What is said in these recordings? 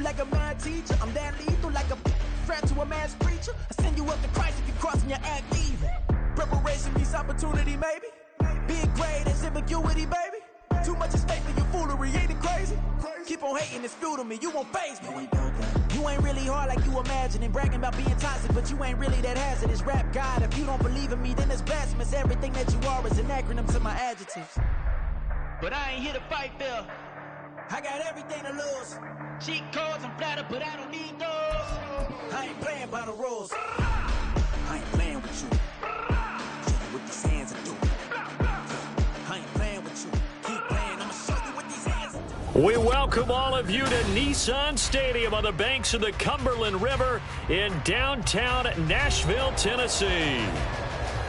you like a mad teacher. I'm that lethal like a threat to a mass preacher. I send you up to Christ if you're crossing your act evil. Preparation meets opportunity, maybe. Big grade and ambiguity, baby. Too much is fake for your foolery, ain't it crazy? Keep on hating, it's fuel to me, you won't faze me. You ain't really hard like you imagining. Bragging about being toxic, but you ain't really that hazardous. Rap God, if you don't believe in me, then it's blasphemous. Everything that you are is an acronym to my adjectives. But I ain't here to fight, Bill. I got everything to lose. Cheat codes, I'm flattered, but I don't need those. I ain't playing by the rules. I ain't playing with you. Show you what these hands are doing. I ain't playing with you. Keep playing, I'ma show you what these hands are doing. We welcome all of you to Nissan Stadium on the banks of the Cumberland River in downtown Nashville, Tennessee.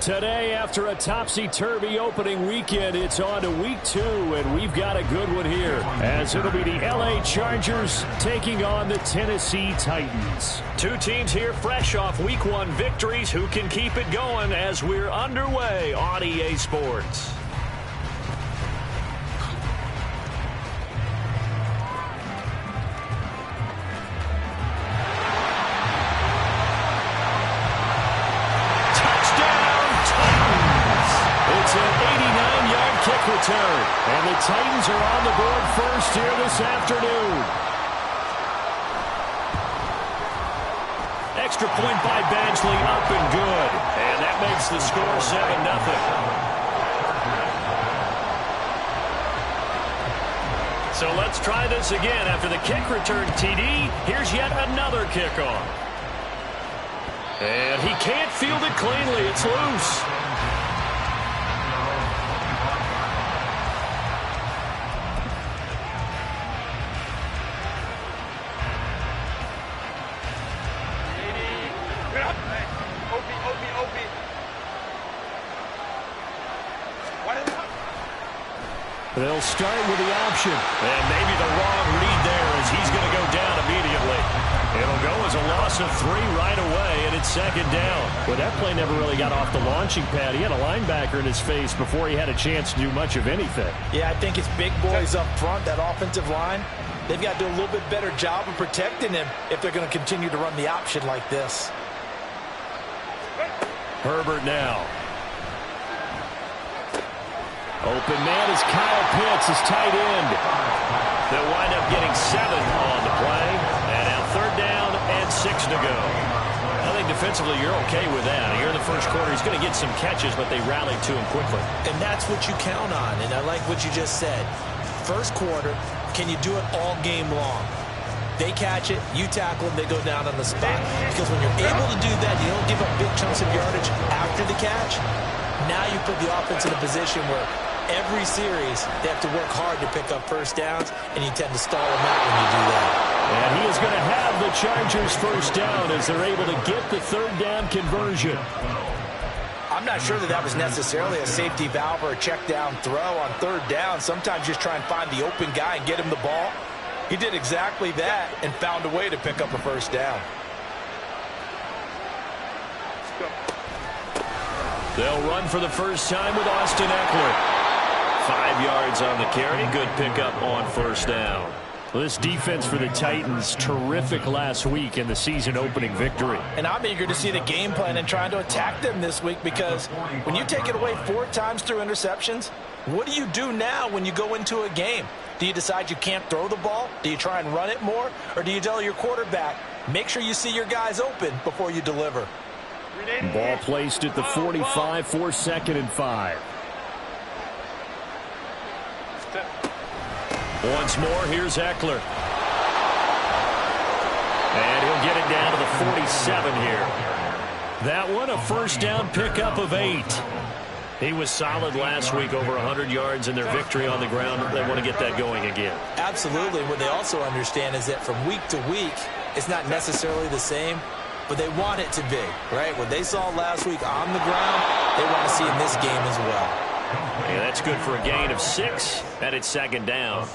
Today, after a topsy-turvy opening weekend, it's on to week 2, and we've got a good one here, as it'll be the LA Chargers taking on the Tennessee Titans. Two teams here fresh off week 1 victories. Who can keep it going as we're underway on EA Sports? Return. And the Titans are on the board first here this afternoon. Extra point by Badgley, up and good. And that makes the score 7-0. So let's try this again. After the kick return TD, here's yet another kickoff. And he can't field it cleanly. It's loose. They'll start with the option. And maybe the wrong read there as he's going to go down immediately. It'll go as a loss of 3 right away, and it's second down. Well, that play never really got off the launching pad. He had a linebacker in his face before he had a chance to do much of anything. Yeah, I think it's big boys up front, that offensive line. They've got to do a little bit better job of protecting him if they're going to continue to run the option like this. Herbert now. Open man is Kyle Pitts, his tight end. They'll wind up getting 7 on the play. And now 3rd down and 6 to go. I think defensively you're okay with that. Here in the first quarter, he's going to get some catches, but they rallied to him quickly. And that's what you count on, and I like what you just said. First quarter, can you do it all game long? They catch it, you tackle them, they go down on the spot. Because when you're able to do that, you don't give up big chunks of yardage after the catch. Now you put the offense in a position where every series, they have to work hard to pick up first downs, and you tend to stall them out when you do that. And he is going to have the Chargers first down as they're able to get the 3rd down conversion. I'm not sure that was necessarily a safety valve or a check down throw on 3rd down. Sometimes just try and find the open guy and get him the ball. He did exactly that and found a way to pick up a first down. They'll run for the first time with Austin Eckler. 5 yards on the carry. Good pickup on first down. Well, this defense for the Titans, terrific last week in the season-opening victory. And I'm eager to see the game plan and trying to attack them this week, because when you take it away 4 times through interceptions, what do you do now when you go into a game? Do you decide you can't throw the ball? Do you try and run it more? Or do you tell your quarterback, make sure you see your guys open before you deliver? Ball placed at the 45 for 2nd and 5. Once more, here's Eckler. And he'll get it down to the 47 here. That one, a first down pickup of 8. He was solid last week, over 100 yards in their victory on the ground. They want to get that going again. Absolutely. What they also understand is that from week to week, it's not necessarily the same, but they want it to be, right? What they saw last week on the ground, they want to see in this game as well. Yeah, that's good for a gain of 6, and it's 2nd down.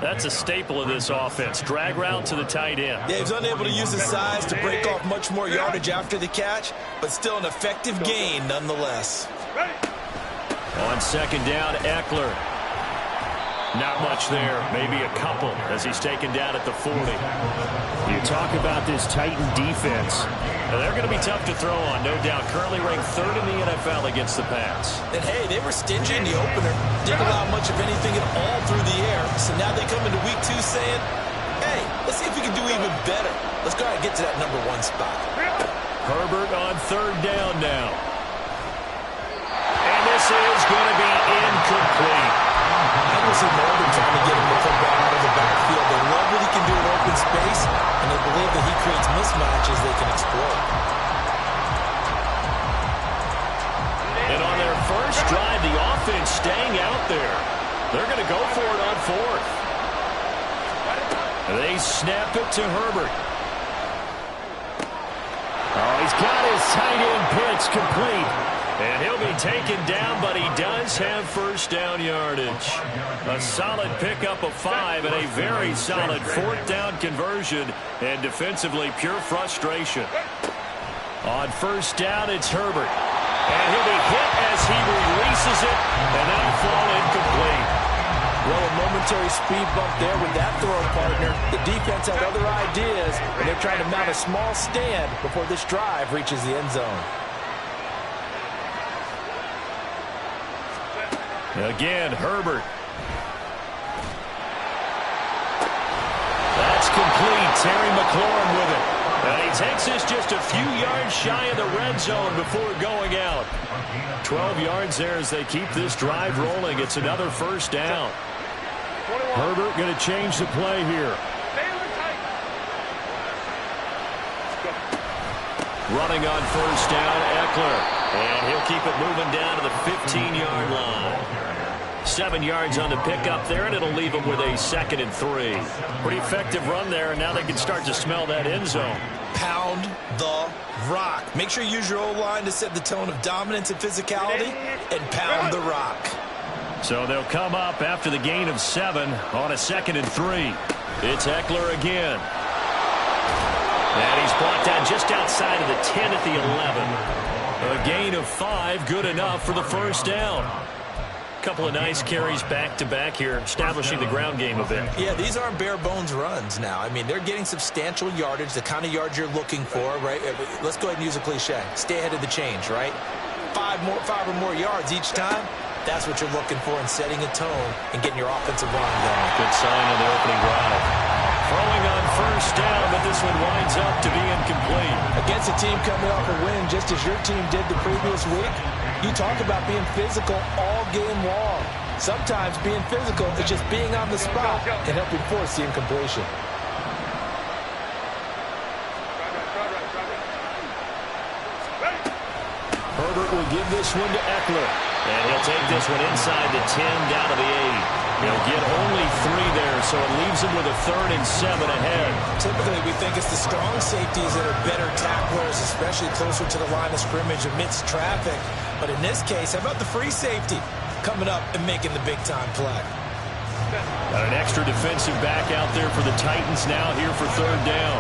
That's a staple of this offense. Drag route to the tight end. Yeah, he's unable to use his size to break off much more yardage after the catch, but still an effective gain nonetheless. On 2nd down, Eckler. Not much there, maybe a couple as he's taken down at the 40. You talk about this Titan defense. Now, they're going to be tough to throw on, no doubt. Currently ranked 3rd in the NFL against the pass. And, hey, they were stingy in the opener. Didn't allow much of anything at all through the air. So now they come into week 2 saying, hey, let's see if we can do even better. Let's go ahead and get to that number 1 spot. Herbert on 3rd down now. And this is going to be incomplete. I don't see more than trying to get him the football out of the backfield. They love what he can do in open space, and they believe that he creates mismatches they can exploit. And on their first drive, the offense staying out there. They're going to go for it on 4th. They snap it to Herbert. Oh, he's got his tight end pitch complete. And he'll be taken down, but he does have first down yardage. A solid pickup of 5 and a very solid 4th down conversion. And defensively, pure frustration. On first down, it's Herbert. And he'll be hit as he releases it, and that'll fall incomplete. Well, a momentary speed bump there with that throw, partner. The defense had other ideas, and they're trying to mount a small stand before this drive reaches the end zone. Again, Herbert. That's complete. Terry McLaurin with it. And he takes this just a few yards shy of the red zone before going out. 12 yards there as they keep this drive rolling. It's another first down. Herbert going to change the play here. Running on first down, Eckler. And he'll keep it moving down to the 15-yard line. 7 yards on the pickup there, and it'll leave them with a 2nd and 3. Pretty effective run there, and now they can start to smell that end zone. Pound the rock. Make sure you use your O-line to set the tone of dominance and physicality, and pound the rock. So they'll come up after the gain of 7 on a 2nd and 3. It's Eckler again. And he's brought down just outside of the 10 at the 11. A gain of 5, good enough for the first down. Couple of nice carries back-to-back here, establishing the ground game a bit. Yeah, these aren't bare-bones runs now. I mean, they're getting substantial yardage, the kind of yards you're looking for, right? Let's go ahead and use a cliche. Stay ahead of the change, right? 5 or more yards each time. That's what you're looking for in setting a tone and getting your offensive line going. Good sign on the opening drive. Throwing on first down, but this one winds up to be incomplete. Against a team coming off a win, just as your team did the previous week, you talk about being physical all game long. Sometimes being physical is just being on the spot and helping force the incompletion. Herbert will give this one to Eckler. And he'll take this one inside the 10 down to the 8. He'll get only 3 there, so it leaves him with a 3rd and 7 ahead. Typically, we think it's the strong safeties that are better tacklers, especially closer to the line of scrimmage amidst traffic. But in this case, how about the free safety coming up and making the big-time play? Got an extra defensive back out there for the Titans now here for 3rd down.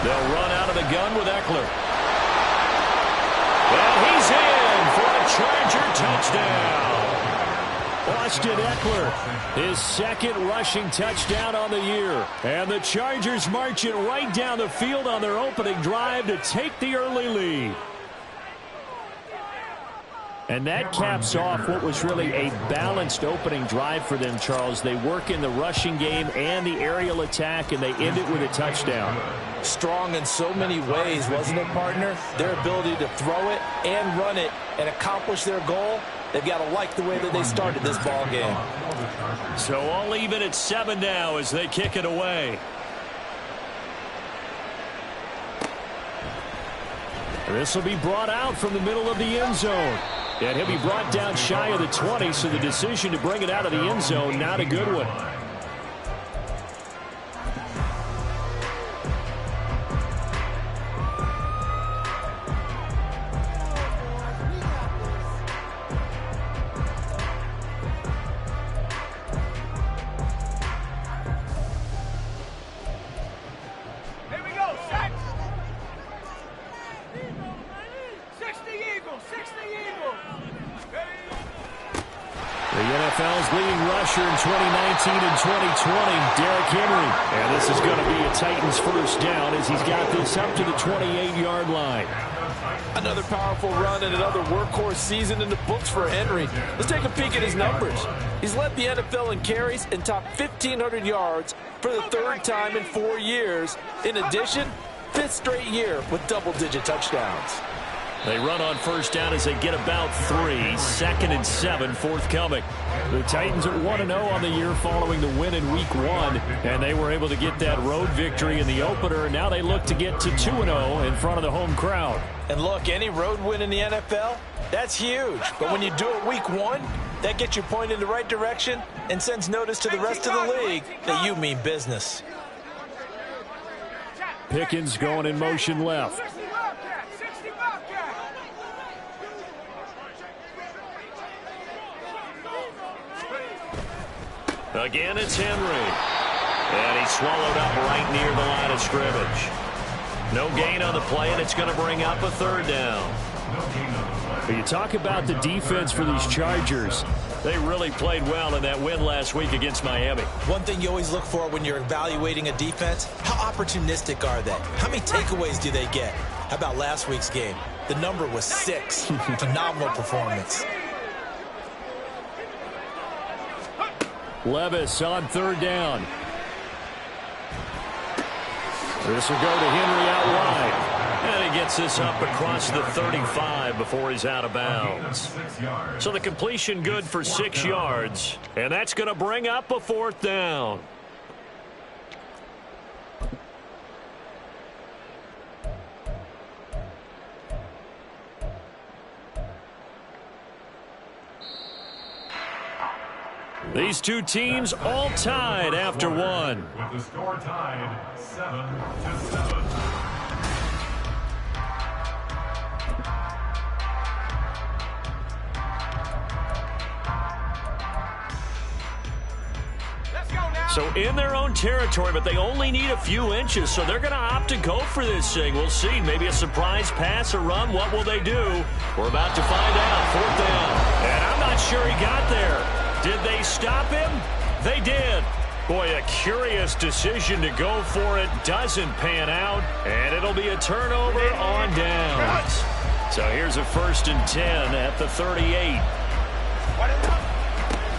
They'll run out of the gun with Eckler. And he's in for a Charger touchdown. Austin Eckler, his 2nd rushing touchdown on the year. And the Chargers marching right down the field on their opening drive to take the early lead. And that caps off what was really a balanced opening drive for them, Charles. They work in the rushing game and the aerial attack, and they end it with a touchdown. Strong in so many ways, wasn't it, partner? Their ability to throw it and run it and accomplish their goal, they've got to like the way that they started this ball game. So all even at 7 now as they kick it away. This will be brought out from the middle of the end zone. And he'll be brought down shy of the 20, so the decision to bring it out of the end zone, not a good one. Here we go, set. 60 Eagles, 60 Eagles. leading rusher in 2019 and 2020, Derrick Henry. And this is going to be a Titans first down as he's got this up to the 28-yard line. Another powerful run and another workhorse season in the books for Henry. Let's take a peek at his numbers. He's led the NFL in carries and topped 1,500 yards for the third time in 4 years. In addition, 5th straight year with double-digit touchdowns. They run on first down as they get about 3. 2nd and 7 forthcoming. The Titans are 1-0 on the year following the win in Week 1, and they were able to get that road victory in the opener, and now they look to get to 2-0 in front of the home crowd. And look, any road win in the NFL, that's huge. But when you do it Week 1, that gets you pointed in the right direction and sends notice to the rest of the league that you mean business. Pickens going in motion left. Again, it's Henry. And he's swallowed up right near the line of scrimmage. No gain on the play, and it's going to bring up a 3rd down. But you talk about the defense for these Chargers. They really played well in that win last week against Miami. One thing you always look for when you're evaluating a defense, how opportunistic are they? How many takeaways do they get? How about last week's game? The number was 6. Phenomenal performance. Levis on 3rd down. This will go to Henry out wide. And he gets this up across the 35 before he's out of bounds. So the completion good for 6 yards. And that's going to bring up a 4th down. These two teams all tied after one. With the score tied 7-7. So in their own territory, but they only need a few inches, so they're going to opt to go for this thing. We'll see. Maybe a surprise pass or run. What will they do? We're about to find out. 4th down. And I'm not sure he got there. Did they stop him? They did. Boy, a curious decision to go for it. Doesn't pan out, and it'll be a turnover on downs. So here's a 1st and 10 at the 38.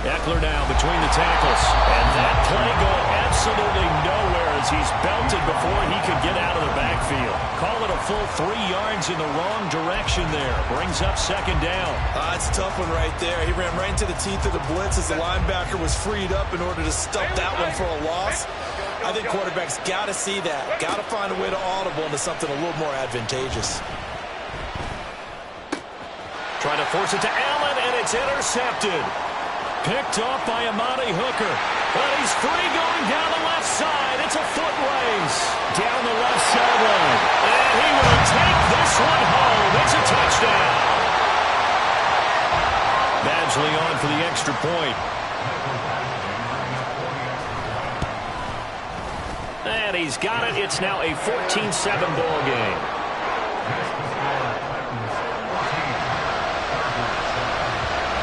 Eckler now between the tackles. And that play going absolutely nowhere as he's belted before he could get out of the backfield. Call it a full 3 yards in the wrong direction there. Brings up 2nd down. It's a tough one right there. He ran right into the teeth of the blitz as the linebacker was freed up in order to stump that one for a loss. I think quarterbacks got to see that. Got to find a way to audible into something a little more advantageous. Trying to force it to Allen, and it's intercepted. Picked off by Amani Hooker. But he's free going down the left side. It's a foot race. Down the left sideline. And he will take this one home. It's a touchdown. Badgley on for the extra point. And he's got it. It's now a 14-7 ball game.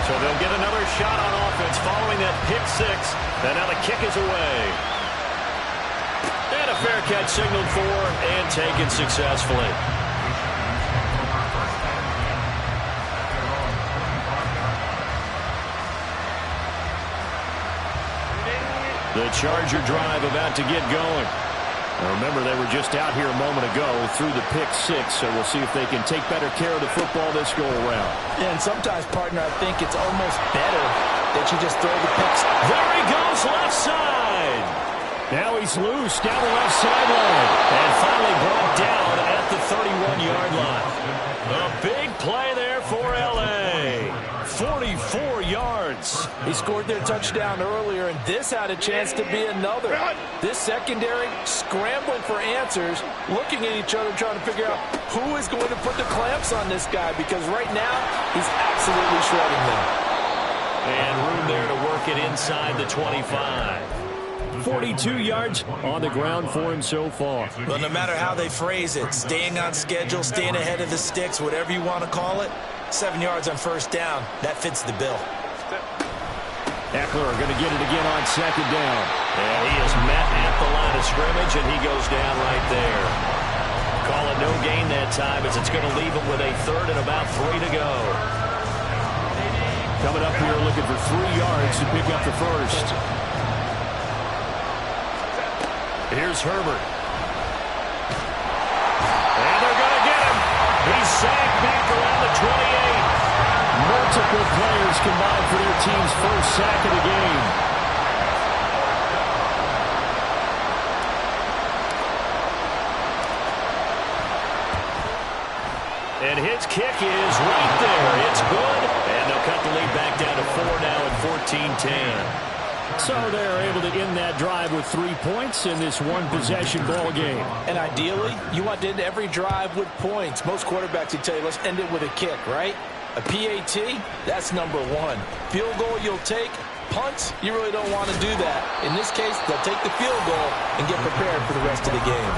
So they'll get another shot on offense following that pick 6. And now the kick is away. And a fair catch signaled for and taken successfully. The Charger drive about to get going. Now remember, they were just out here a moment ago through the pick 6, so we'll see if they can take better care of the football this go-around. Yeah, and sometimes, partner, I think it's almost better that you just throw the picks. There he goes, left side. Now he's loose down the left sideline. And finally brought down at the 31-yard line. A big play there for L.A. 44 yards. He scored their touchdown earlier, and this had a chance to be another. This secondary scrambling for answers, looking at each other, trying to figure out who is going to put the clamps on this guy, because right now he's absolutely shredding them. And room there to work it inside the 25. 42 yards on the ground for him so far. Well, no matter how they phrase it, staying on schedule, staying ahead of the sticks, whatever you want to call it, 7 yards on first down, that fits the bill. Eckler going to get it again on second down. And he is met at the line of scrimmage, and he goes down right there. Call it no gain that time as it's going to leave him with a third and about 3 to go. Coming up here looking for 3 yards to pick up the first. Here's Herbert. And they're going to get him. He's sacked back around the 28. Multiple players combined for their team's first sack of the game. And his kick is right there. It's good. And they'll cut the lead back down to 4 now at 14-10. So they're able to end that drive with 3 points in this one-possession ball game. And ideally, you want to end every drive with points. Most quarterbacks would tell you, let's end it with a kick, right? A PAT, that's number 1. Field goal you'll take. Punts, you really don't want to do that. In this case, they'll take the field goal and get prepared for the rest of the game.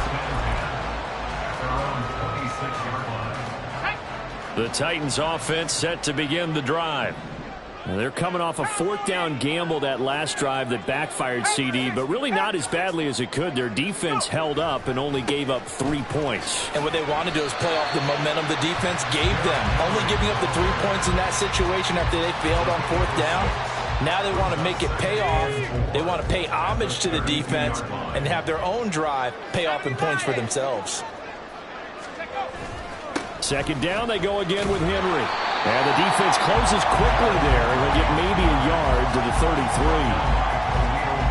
The Titans offense set to begin the drive. They're coming off a 4th down gamble that last drive that backfired CD, but really not as badly as it could. Their defense held up and only gave up 3 points. And what they want to do is play off the momentum the defense gave them. Only giving up the 3 points in that situation after they failed on 4th down. Now they want to make it pay off. They want to pay homage to the defense and have their own drive pay off in points for themselves. Second down, they go again with Henry. And the defense closes quickly there, and they'll get maybe a yard to the 33.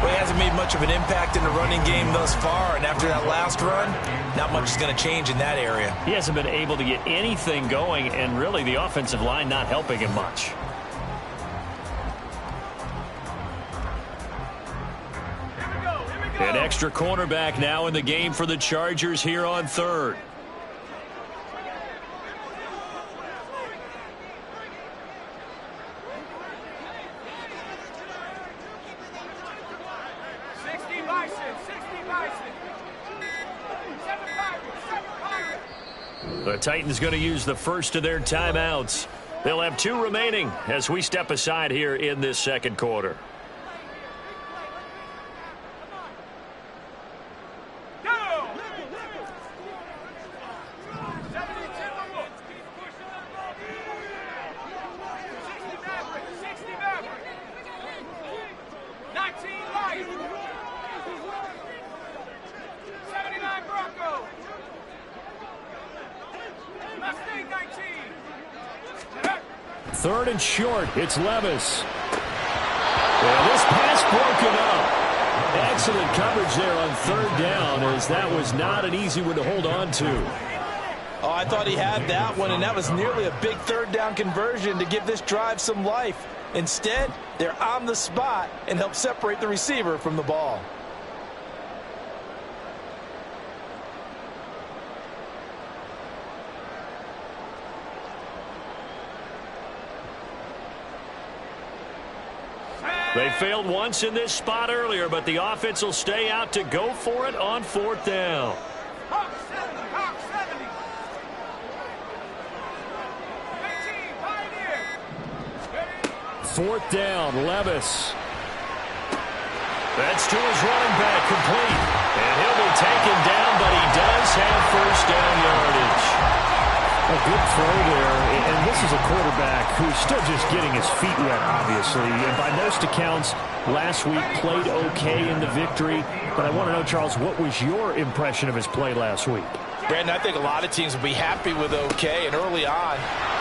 Well, he hasn't made much of an impact in the running game thus far, and after that last run, not much is going to change in that area. He hasn't been able to get anything going, and really the offensive line not helping him much. An extra cornerback now in the game for the Chargers here on 3rd. The Titans going to use the first of their timeouts. They'll have 2 remaining as we step aside here in this second quarter. Third and short. It's Levis. Well, this pass broken up. Excellent coverage there on 3rd down, as that was not an easy one to hold on to. Oh, I thought he had that one, and that was nearly a big 3rd down conversion to give this drive some life. Instead, they're on the spot and help separate the receiver from the ball. They failed once in this spot earlier, but the offense will stay out to go for it on 4th down. 4th down, Levis. That's to his running back, complete. And he'll be taken down, but he does have first down yardage. A good throw there, and this is a quarterback who's still just getting his feet wet, obviously. And by most accounts, last week played okay in the victory. But I want to know, Charles, what was your impression of his play last week? Brandon, I think a lot of teams will be happy with okay, and early on,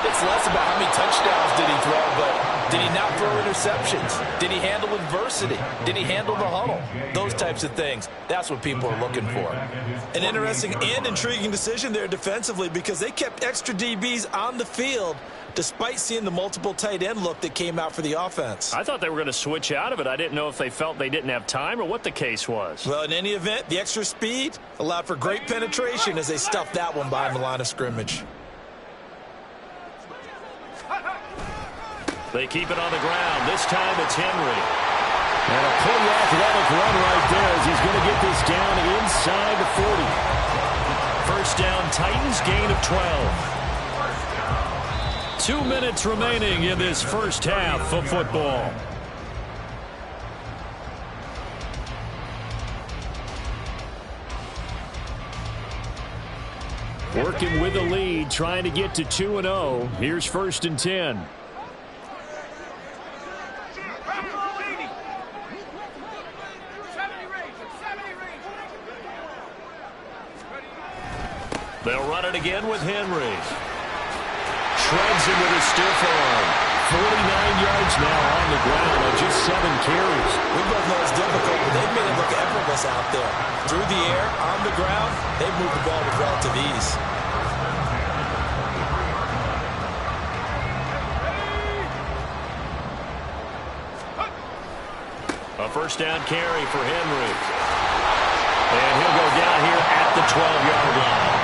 it's less about how many touchdowns did he throw, but did he not throw interceptions? Did he handle adversity? Did he handle the huddle? Those types of things. That's what people are looking for. An interesting and intriguing decision there defensively, because they kept extra DBs on the field despite seeing the multiple tight end look that came out for the offense. I thought they were going to switch out of it. I didn't know if they felt they didn't have time or what the case was. Well, in any event, the extra speed allowed for great penetration as they stuffed that one behind the line of scrimmage. They keep it on the ground. This time it's Henry. And a pretty athletic run right there as he's going to get this down inside the 40. First down, Titans, gain of 12. 2 minutes remaining in this first half of football. Working with the lead, trying to get to 2-0. Here's 1st and 10. They'll run it again with Henry. Shreds him with a stiff arm. 49 yards now on the ground on just 7 carries. We both know it's difficult, but they've made it look effortless out there. Through the air, on the ground, they've moved the ball with relative ease. A 1st down carry for Henry. And he'll go down here at the 12-yard line.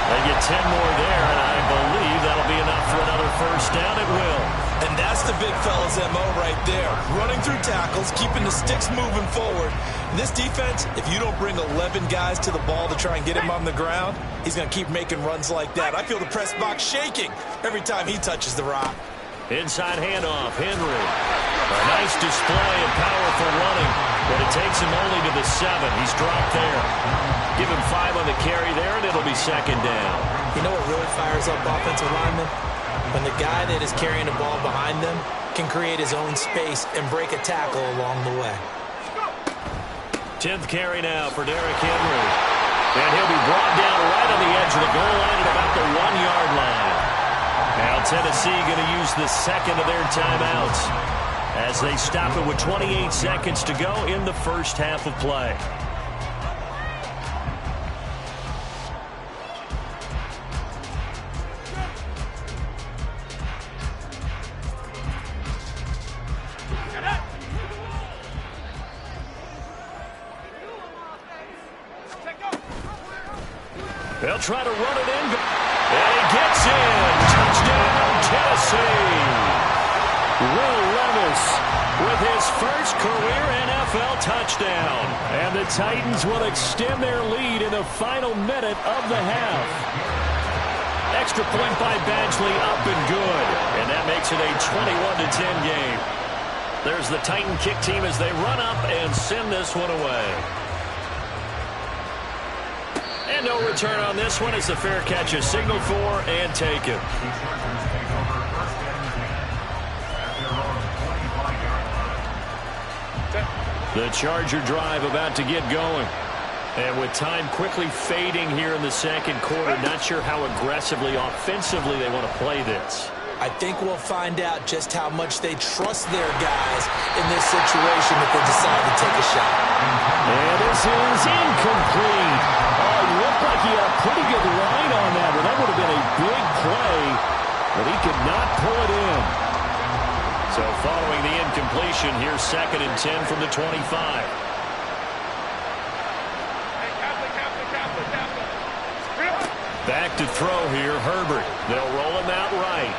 They get 10 more there, and I believe that'll be enough for another 1st down. It will. And that's the big fella's MO right there. Running through tackles, keeping the sticks moving forward. In this defense, if you don't bring 11 guys to the ball to try and get him on the ground, he's going to keep making runs like that. I feel the press box shaking every time he touches the rock. Inside handoff, Henry. A nice display of powerful running, but it takes him only to the 7. He's dropped there. Give him 5 on the carry there, and it'll be 2nd down. You know what really fires up offensive linemen? When the guy that is carrying the ball behind them can create his own space and break a tackle along the way. 10th carry now for Derrick Henry. And he'll be brought down right on the edge of the goal line at about the 1-yard line. Now Tennessee going to use the 2nd of their timeouts as they stop it with 28 seconds to go in the 1st half of play. They'll try to run it in. And he gets in. Touchdown, Tennessee. Will Levis with his first career NFL touchdown. And the Titans will extend their lead in the final minute of the half. Extra point by Badgley, up and good. And that makes it a 21-10 game. There's the Titan kick team as they run up and send this one away. And no return on this one as the fair catch is signaled for and taken. The Charger drive about to get going. And with time quickly fading here in the 2nd quarter, not sure how aggressively, offensively they want to play this. I think we'll find out just how much they trust their guys in this situation if they decide to take a shot. And this is incomplete. Oh, it looked like he had a pretty good line on that, but that would have been a big play, but he could not pull it in. So following the incompletion, here's 2nd and 10 from the 25. Back to throw here, Herbert. They'll roll him out right.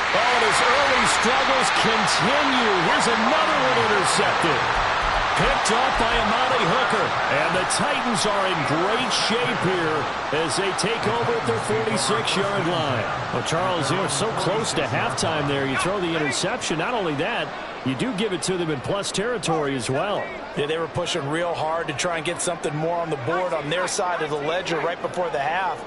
Oh, and his early struggles continue. Here's another one intercepted. Picked up by Amani Hooker. And the Titans are in great shape here as they take over at their 46-yard line. Well, Charles, you're so close to halftime there. You throw the interception. Not only that, you do give it to them in plus territory as well. Yeah, they were pushing real hard to try and get something more on the board on their side of the ledger right before the half.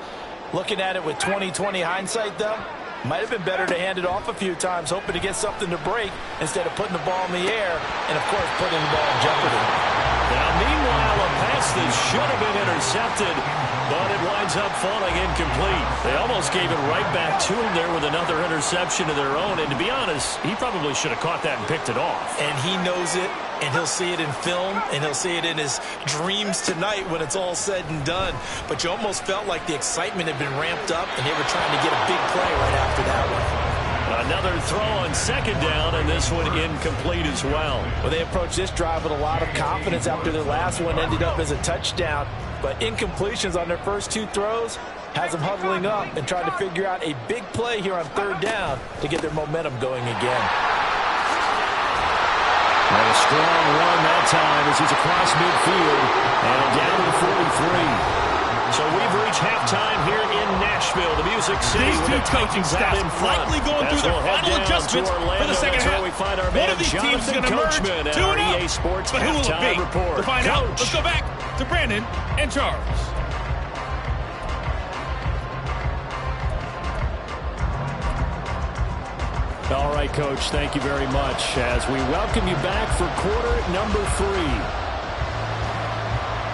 Looking at it with 20/20 hindsight, though, might have been better to hand it off a few times, hoping to get something to break instead of putting the ball in the air and, of course, putting the ball in jeopardy. Now, meanwhile, a pass that should have been intercepted, but it winds up falling incomplete. They almost gave it right back to him there with another interception of their own. And to be honest, he probably should have caught that and picked it off. And he knows it, and he'll see it in film, and he'll see it in his dreams tonight when it's all said and done. But you almost felt like the excitement had been ramped up, and they were trying to get a big play right after that one. Another throw on 2nd down, and this one incomplete as well. Well, they approached this drive with a lot of confidence after their last one ended up as a touchdown. But incompletions on their first 2 throws has them huddling up and trying to figure out a big play here on 3rd down to get their momentum going again. And a strong run that time as he's across midfield and down to the 43. So we've reached halftime here in Nashville, the Music City. These 2 coaching staffs likely going through their final adjustments for the second half. One of these teams is going to emerge 2-0. But who will it be? To find out, let's go back to Brandon and Charles. right, Coach. Thank you very much as we welcome you back for quarter number 3.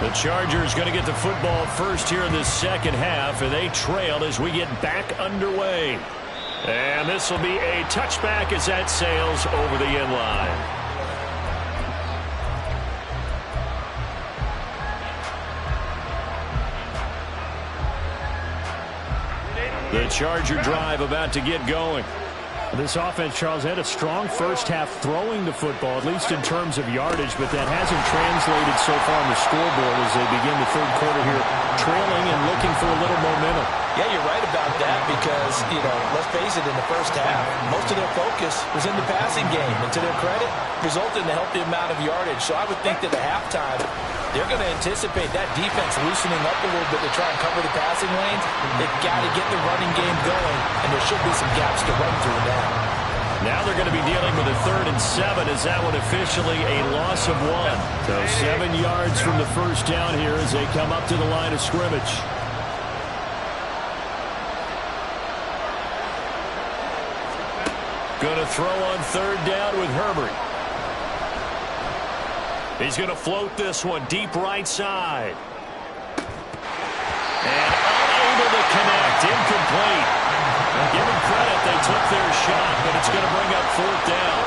The Chargers going to get the football first here in the second half, and they trail as we get back underway. And this will be a touchback as that sails over the end line. The Charger drive about to get going. This offense, Charles, had a strong first half throwing the football, at least in terms of yardage, but that hasn't translated so far on the scoreboard as they begin the third quarter here, trailing and looking for a little momentum. Yeah, you're right about that because, let's face it, in the first half, most of their focus was in the passing game. And to their credit, resulted in a healthy amount of yardage. So I would think that at halftime, they're going to anticipate that defense loosening up a little bit to try and cover the passing lanes. They've got to get the running game going, and there should be some gaps to run through now. Now they're going to be dealing with a 3rd and 7. Is that one officially a loss of 1? So 7 yards from the first down here as they come up to the line of scrimmage. Going to throw on 3rd down with Herbert. He's going to float this one deep right side. And unable to connect. Incomplete. Give them credit. They took their shot, but it's going to bring up 4th down.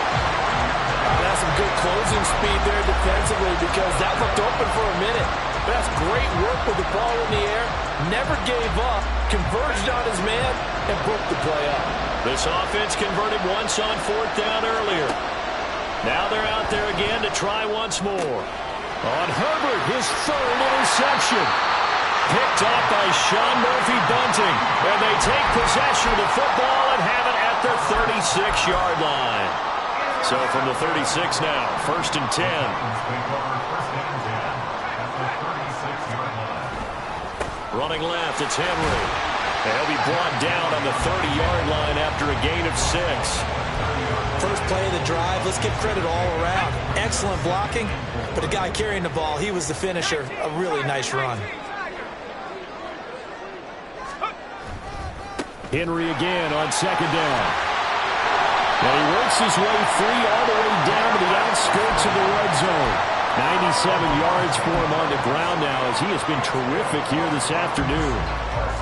That's some good closing speed there defensively because that looked open for a minute. But that's great work with the ball in the air. Never gave up. Converged on his man and broke the play up. This offense converted once on 4th down earlier. Now they're out there again to try once more. On Herbert, his 3rd interception. Picked off by Sean Murphy-Bunting. And they take possession of the football and have it at the 36-yard line. So from the 36 now, 1st and 10. Running left, it's Henry. And he'll be brought down on the 30-yard line after a gain of 6. First play of the drive, let's give credit all around. Excellent blocking, but the guy carrying the ball, he was the finisher. A really nice run. Henry again on 2nd down. And he works his way free all the way down to the outskirts of the red zone. 97 yards for him on the ground now as he has been terrific here this afternoon.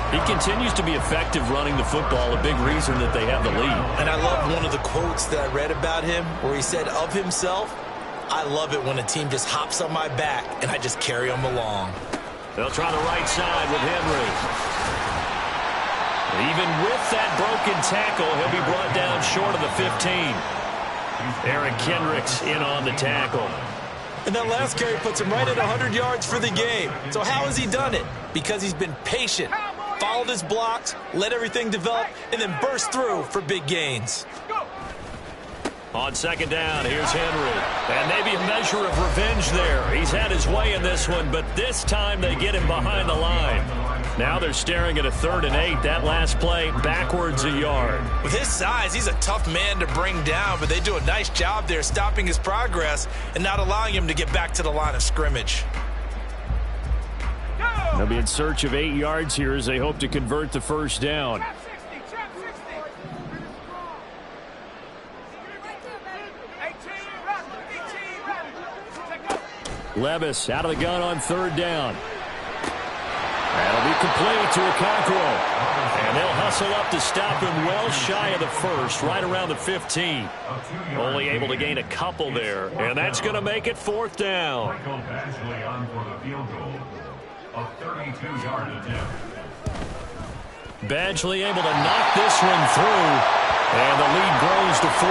He continues to be effective running the football, a big reason that they have the lead. And I love one of the quotes that I read about him where he said of himself, I love it when a team just hops on my back and I just carry them along. They'll try the right side with Henry. Even with that broken tackle, he'll be brought down short of the 15. Eric Kendricks in on the tackle. And that last carry puts him right at 100 yards for the game. So how has he done it? Because he's been patient, followed his blocks, let everything develop, and then burst through for big gains. On 2nd down, here's Henry. And maybe a measure of revenge there. He's had his way in this one, but this time they get him behind the line. Now they're staring at a 3rd and 8. That last play, backwards a yard. With his size, he's a tough man to bring down, but they do a nice job there stopping his progress and not allowing him to get back to the line of scrimmage. They'll be in search of 8 yards here as they hope to convert the first down. Levis out of the gun on 3rd down. That'll be complete to Okonkwo. And they'll hustle up to stop him well shy of the 1st, right around the 15. Only able to gain a couple there, and that's going to make it 4th down. Badgley on for the field goal. A 32-yard attempt. Badgley able to knock this one through. And the lead grows to 14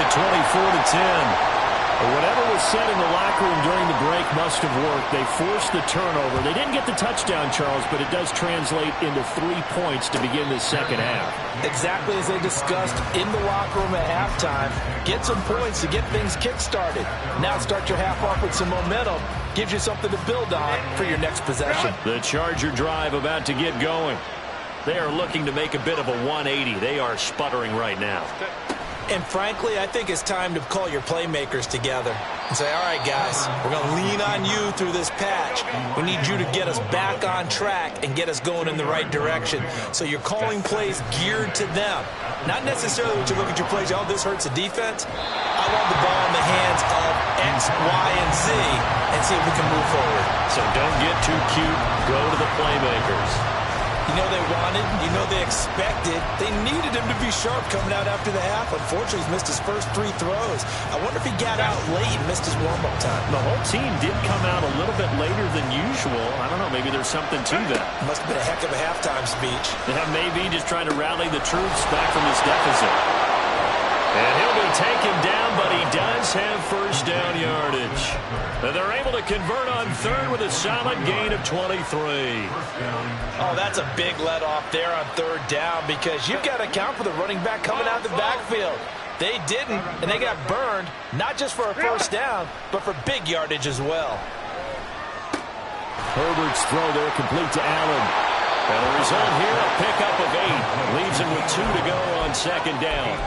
at 24-10. Whatever was said in the locker room during the break must have worked. They forced the turnover. They didn't get the touchdown, Charles, but it does translate into 3 points to begin the second half. Exactly as they discussed in the locker room at halftime. Get some points to get things kick-started. Now start your half off with some momentum. Gives you something to build on for your next possession. The Charger drive about to get going. They are looking to make a bit of a 180. They are sputtering right now. And frankly, I think it's time to call your playmakers together and say, all right, guys, we're going to lean on you through this patch. We need you to get us back on track and get us going in the right direction. So you're calling plays geared to them. Not necessarily when you look at your plays, oh, this hurts the defense. I want the ball in the hands of X, Y, and Z and see if we can move forward. So don't get too cute. Go to the playmakers. You know they wanted, you know they expected. They needed him to be sharp coming out after the half. Unfortunately, he's missed his first 3 throws. I wonder if he got out late and missed his warm-up time. The whole team did come out a little bit later than usual. I don't know, maybe there's something to that. Must have been a heck of a halftime speech. Yeah, maybe just trying to rally the troops back from this deficit. And he'll be taken down, but he does have first down yardage. And they're able to convert on third with a solid gain of 23. Oh, that's a big let off there on third down because you've got to account for the running back coming out of the backfield. They didn't, and they got burned, not just for a first down, but for big yardage as well. Herbert's throw there complete to Allen. And the result here, a pickup of 8. Leaves him with 2 to go on second down.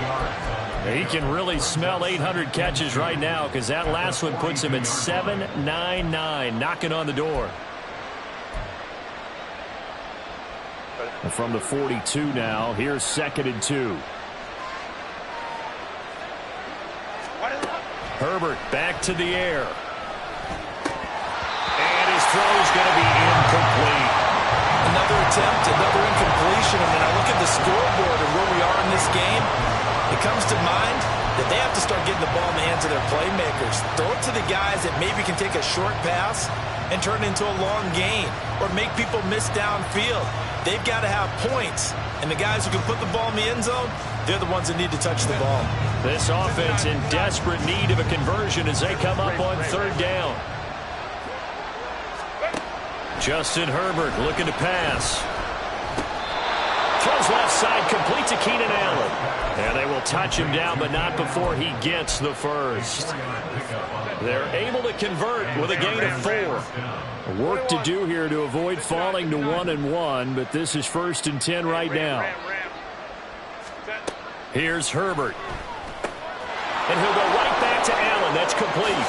He can really smell 800 catches right now because that last one puts him at 799, knocking on the door. And from the 42 now, here's 2nd and 2. Herbert back to the air. And his throw is going to be incomplete. Another attempt, another incompletion. And when I look at the scoreboard and where we are in this game, it comes to mind that they have to start getting the ball in the hands of their playmakers. Throw it to the guys that maybe can take a short pass and turn it into a long gain or make people miss downfield. They've got to have points. And the guys who can put the ball in the end zone, they're the ones that need to touch the ball. This offense in desperate need of a conversion as they come up on third down. Justin Herbert looking to pass. Throws left side, complete to Keenan Allen. And they will touch him down, but not before he gets the first. They're able to convert with a gain of 4. Work to do here to avoid falling to 1-1, but this is 1st and 10 right now. Here's Herbert. And he'll go right back to Allen. That's complete.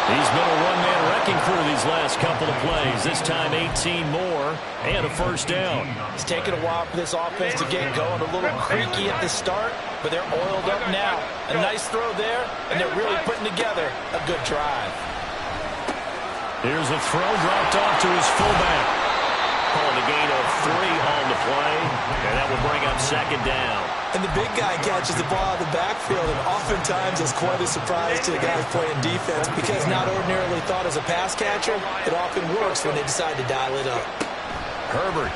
He's been a one-man wrecking crew these last couple of plays. This time 18 more and a first down. It's taken a while for this offense to get going. A little creaky at the start, but they're oiled up now. A nice throw there, and they're really putting together a good drive. Here's a throw dropped off to his fullback. Calling a gain of 3 on the play, and that will bring up second down. And the big guy catches the ball out of the backfield, and oftentimes it's quite a surprise to the guys playing defense because not ordinarily thought as a pass catcher, it often works when they decide to dial it up. Herbert.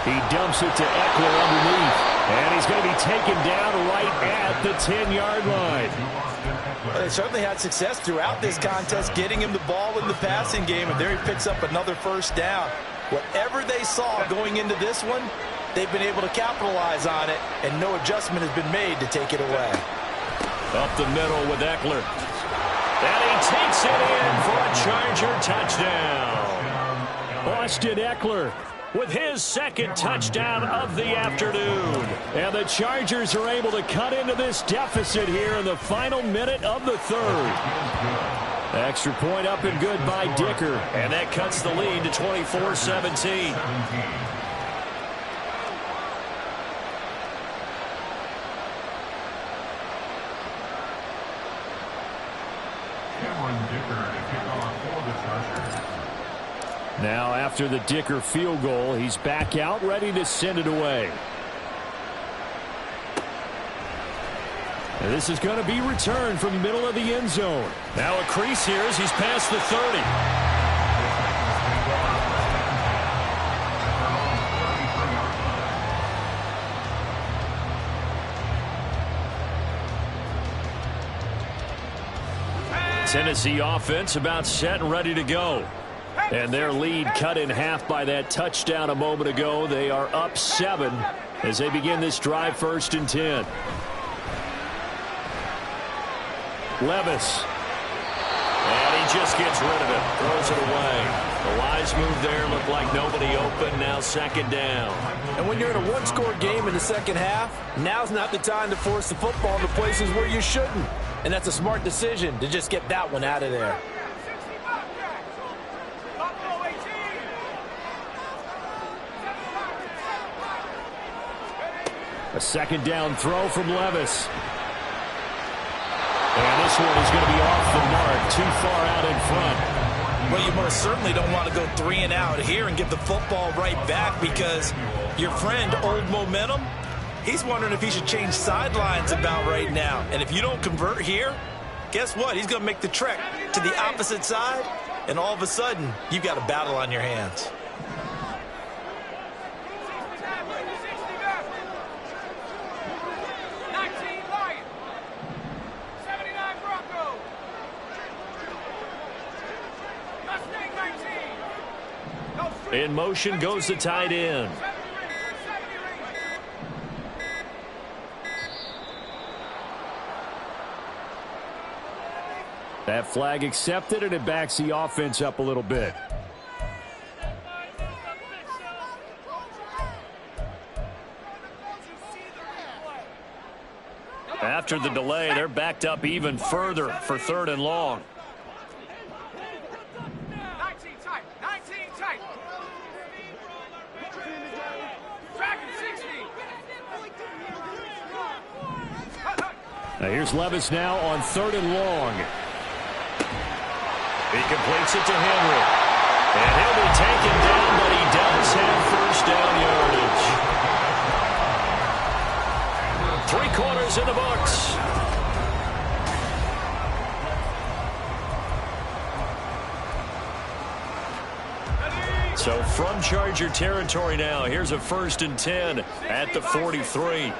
He dumps it to Eckler underneath, and he's going to be taken down right at the 10-yard line. Well, they certainly had success throughout this contest getting him the ball in the passing game, and there he picks up another first down. Whatever they saw going into this one, they've been able to capitalize on it, and no adjustment has been made to take it away. Up the middle with Eckler. And he takes it in for a Charger touchdown. Austin Eckler with his second touchdown of the afternoon. And the Chargers are able to cut into this deficit here in the final minute of the third. Extra point up and good by Dicker. And that cuts the lead to 24-17. Now after the Dicker field goal, he's back out ready to send it away. And this is going to be returned from the middle of the end zone. Now a crease here as he's past the 30. Tennessee offense about set and ready to go. And their lead cut in half by that touchdown a moment ago. They are up 7 as they begin this drive, 1st and 10. Levis. And he just gets rid of it. Throws it away. The wise move there. Looked like nobody open. Now second down. And when you're in a one-score game in the second half, now's not the time to force the football into places where you shouldn't. And that's a smart decision to just get that one out of there. A second down throw from Levis. And this one is going to be off the mark, too far out in front. Well, you most certainly don't want to go 3 and out here and give the football right back, because your friend, Old Momentum, he's wondering if he should change sidelines about right now. And if you don't convert here, guess what? He's going to make the trek to the opposite side, and all of a sudden, you've got a battle on your hands. In motion goes the tight end. That flag accepted, and it backs the offense up a little bit. After the delay, they're backed up even further for 3rd and long. Now here's Levis now on 3rd and long. He completes it to Henry. And he'll be taken down, but he does have first down yardage. 3 quarters in the books. So from Charger territory now, here's a 1st and 10 at the 43.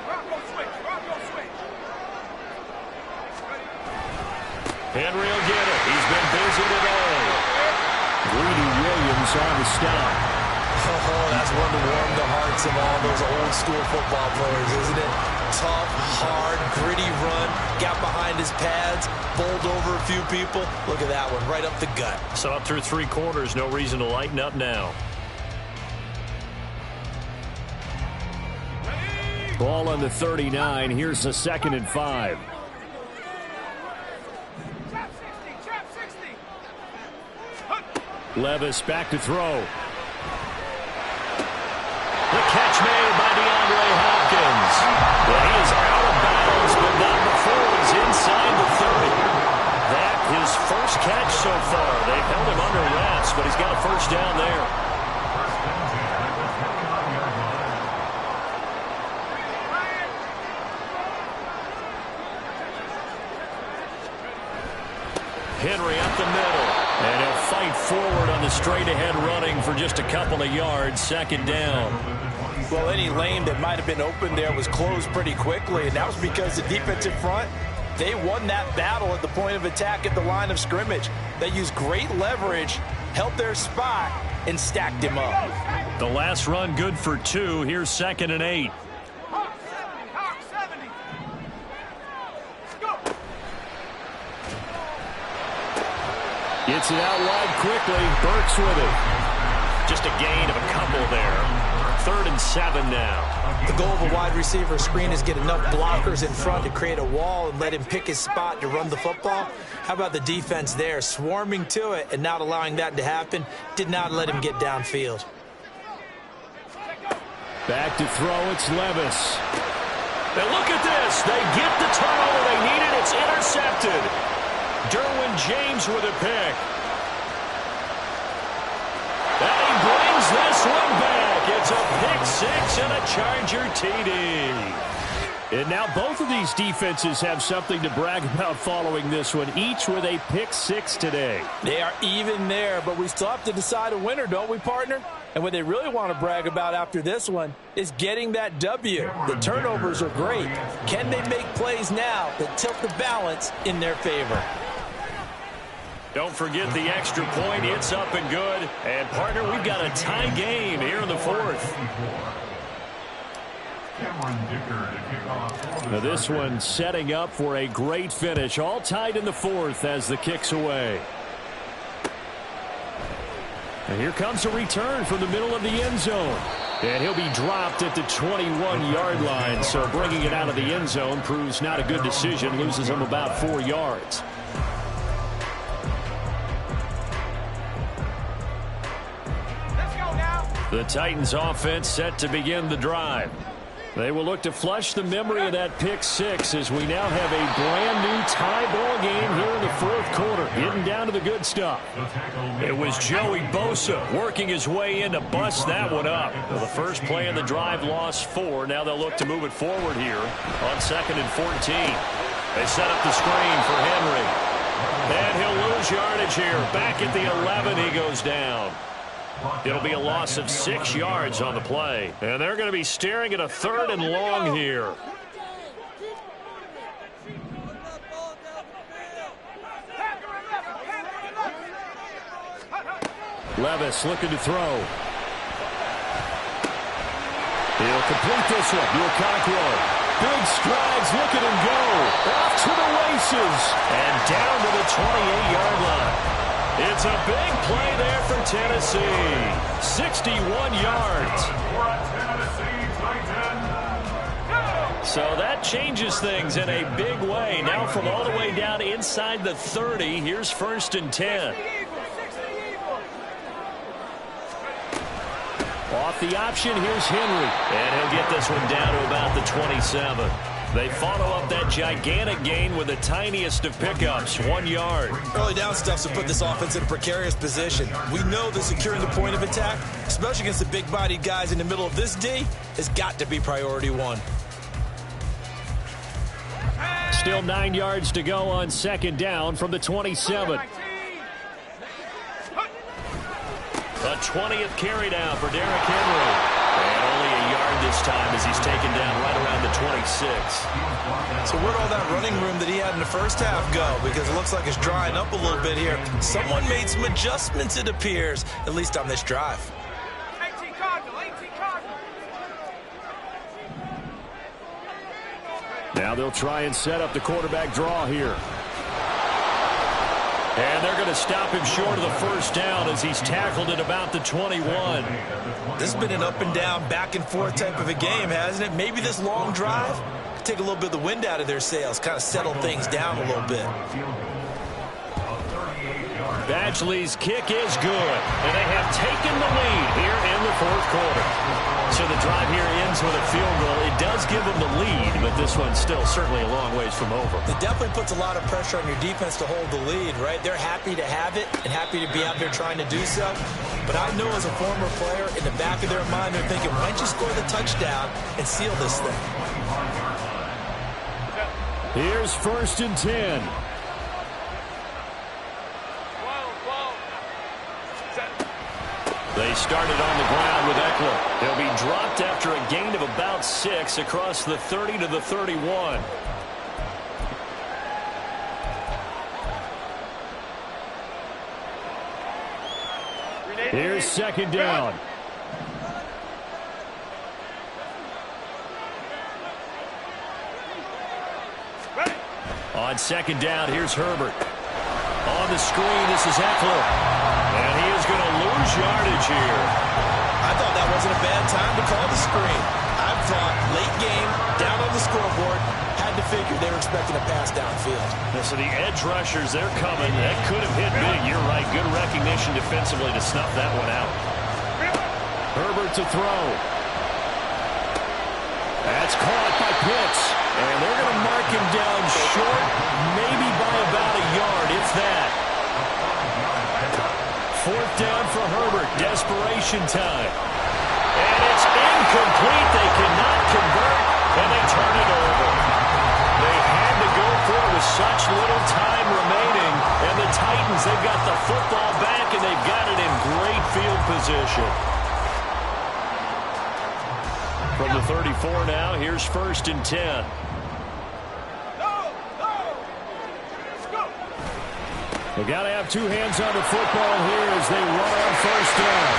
Henry will get it. He's been busy today. Greedy Williams on the stop. Oh, that's one to warm the hearts of all those old school football players, isn't it? Tough, hard, gritty run. Got behind his pads, bowled over a few people. Look at that one, right up the gut. So up through 3 quarters, no reason to lighten up now. Ball on the 39. Here's the 2nd and 5. Levis back to throw. The catch made by DeAndre Hopkins. Well, he is out of bounds, but not before he's inside the 30. That his first catch so far. They've held him under wraps, but he's got a first down there. Henry up the middle. And he'll fight forward on the straight-ahead running for just a couple of yards. 2nd down. Well, any lane that might have been open there was closed pretty quickly, and that was because the defensive front, they won that battle at the point of attack at the line of scrimmage. They used great leverage, held their spot, and stacked him up. The last run good for 2. Here's 2nd and 8. Gets it out wide quickly. Burks with it. Just a gain of a couple there. 3rd and 7 now. The goal of a wide receiver screen is get enough blockers in front to create a wall and let him pick his spot to run the football. How about the defense there, swarming to it and not allowing that to happen? Did not let him get downfield. Back to throw. It's Levis. Now look at this. They get the turnover they needed. It's intercepted. Derwin James with a pick. And he brings this one back. It's a pick 6 and a Charger TD. And now both of these defenses have something to brag about following this one, each with a pick 6 today. They are even there, but we still have to decide a winner, don't we, partner? And what they really want to brag about after this one is getting that W. The turnovers are great. Can they make plays now that tilt the balance in their favor? Don't forget the extra point. It's up and good. And, partner, we've got a tie game here in the 4th. Now this one setting up for a great finish. All tied in the 4th as the kick's away. And here comes a return from the middle of the end zone. And he'll be dropped at the 21-yard line. So bringing it out of the end zone proves not a good decision. Loses him about 4 yards. Let's go now. The Titans offense set to begin the drive. They will look to flush the memory of that pick six as we now have a brand-new tie ball game here in the fourth quarter, getting down to the good stuff. It was Joey Bosa working his way in to bust that one up. Well, the first play in the drive lost 4. Now they'll look to move it forward here on 2nd and 14. They set up the screen for Henry. And he'll lose yardage here. Back at the 11, he goes down. It'll be a loss of 6 yards on the play. And they're going to be staring at a 3rd and long here. Levis looking to throw. He'll complete this one. Okonkwo. Big strides, look at him go. Off to the races. And down to the 28-yard line. It's a big play there for Tennessee. 61 yards. So that changes things in a big way. Now from all the way down inside the 30, here's 1st and 10. Off the option, here's Henry. And he'll get this one down to about the 27. They follow up that gigantic gain with the tiniest of pickups, 1 yard. Early down stuff to put this offense in a precarious position. We know that securing the point of attack, especially against the big-bodied guys in the middle of this D, has got to be priority 1. Still 9 yards to go on 2nd down from the 27. A 20th carry down for Derrick Henry. And only a yard this time as he's taken down right around the 26. So where'd all that running room that he had in the first half go? Because it looks like it's drying up a little bit here. Someone made some adjustments, it appears, at least on this drive. Now they'll try and set up the quarterback draw here. And they're going to stop him short of the first down as he's tackled at about the 21. This has been an up and down, back and forth type of a game, hasn't it? Maybe this long drive could take a little bit of the wind out of their sails, kind of settle things down a little bit. Badgley's kick is good, and they have taken the lead here in the fourth quarter. So the drive here ends with a field goal. It does give them the lead, but this one's still certainly a long ways from over. It definitely puts a lot of pressure on your defense to hold the lead, right? They're happy to have it and happy to be out there trying to do so. But I know as a former player, in the back of their mind, they're thinking, why don't you score the touchdown and seal this thing? Here's 1st and 10. They started on the ground with Eckler. He'll be dropped after a gain of about 6 across the 30 to the 31. Here's 2nd down. On 2nd down, here's Herbert. On the screen, this is Eckler. And he is going to lose yardage here. I thought that wasn't a bad time to call the screen. I thought late game, down on the scoreboard, had to figure they were expecting a pass downfield. So the edge rushers, they're coming. That could have hit big. You're right. Good recognition defensively to snuff that one out. Herbert to throw. That's caught by Pitts. And they're going to mark him down short, maybe by about a yard, if that. 4th down for Herbert. Desperation time. And it's incomplete. They cannot convert, and they turn it over. They had to go for it with such little time remaining. And the Titans, they've got the football back, and they've got it in great field position. From the 34 now, here's 1st and 10. They've got to have 2 hands on the football here as they run on 1st down.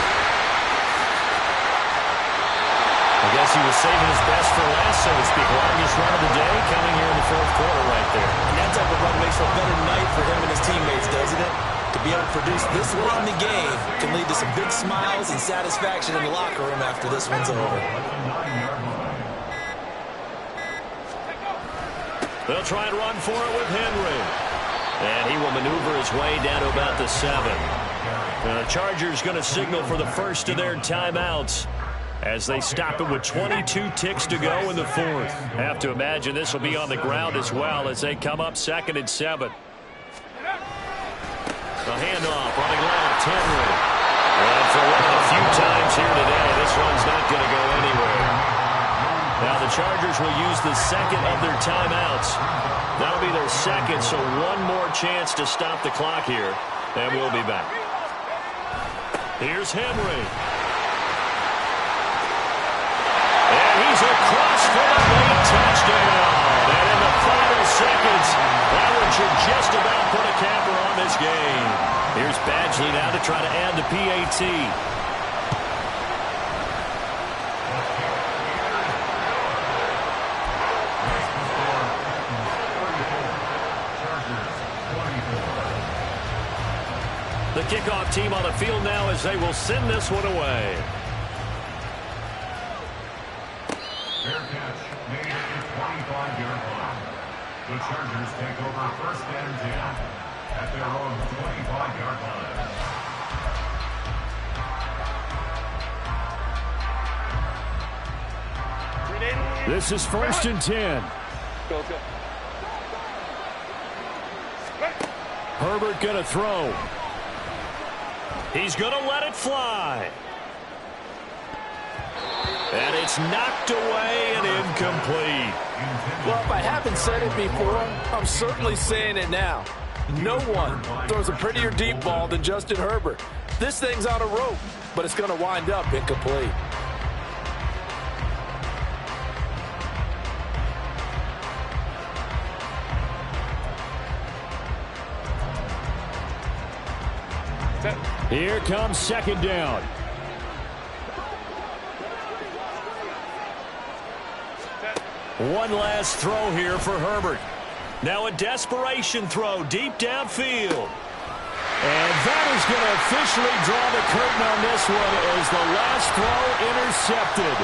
I guess he was saving his best for last, so to speak. Longest run of the day coming here in the fourth quarter right there. And that type of run makes for a better night for him and his teammates, doesn't it? To to be able to produce this late in the game can lead to some big smiles and satisfaction in the locker room after this one's over. They'll try and run for it with Henry. And he will maneuver his way down to about the 7. The Chargers going to signal for the first of their timeouts as they stop it with 22 ticks to go in the 4th. Have to imagine this will be on the ground as well as they come up 2nd and 7. The handoff, running left, Henry. And for one of the few times here today, this one's not going to go anywhere. Now the Chargers will use the second of their timeouts. That'll be their second, so one more chance to stop the clock here, and we'll be back. Here's Henry. And he's across for the late touchdown. And in the final seconds, that one should just about put a capper on this game. Here's Badgley now to try to add the PAT. The kickoff team on the field now as they will send this one away. Fair catch made at the 25-yard line. The Chargers take over 1st and 10 at their own 25-yard line. This is 1st and 10. Herbert going to throw. He's going to let it fly. And it's knocked away and incomplete. Well, if I haven't said it before, I'm certainly saying it now. No one throws a prettier deep ball than Justin Herbert. This thing's on a rope, but it's going to wind up incomplete. Here comes 2nd down. One last throw here for Herbert. Now a desperation throw deep downfield. And that is going to officially draw the curtain on this one as the last throw intercepted.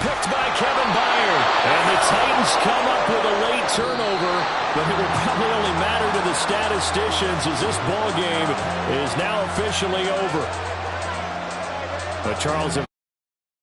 Picked by Kevin Byard. And the Titans come up with a late turnover, but it will probably only matter to the statisticians as this ball game is now officially over. But Charles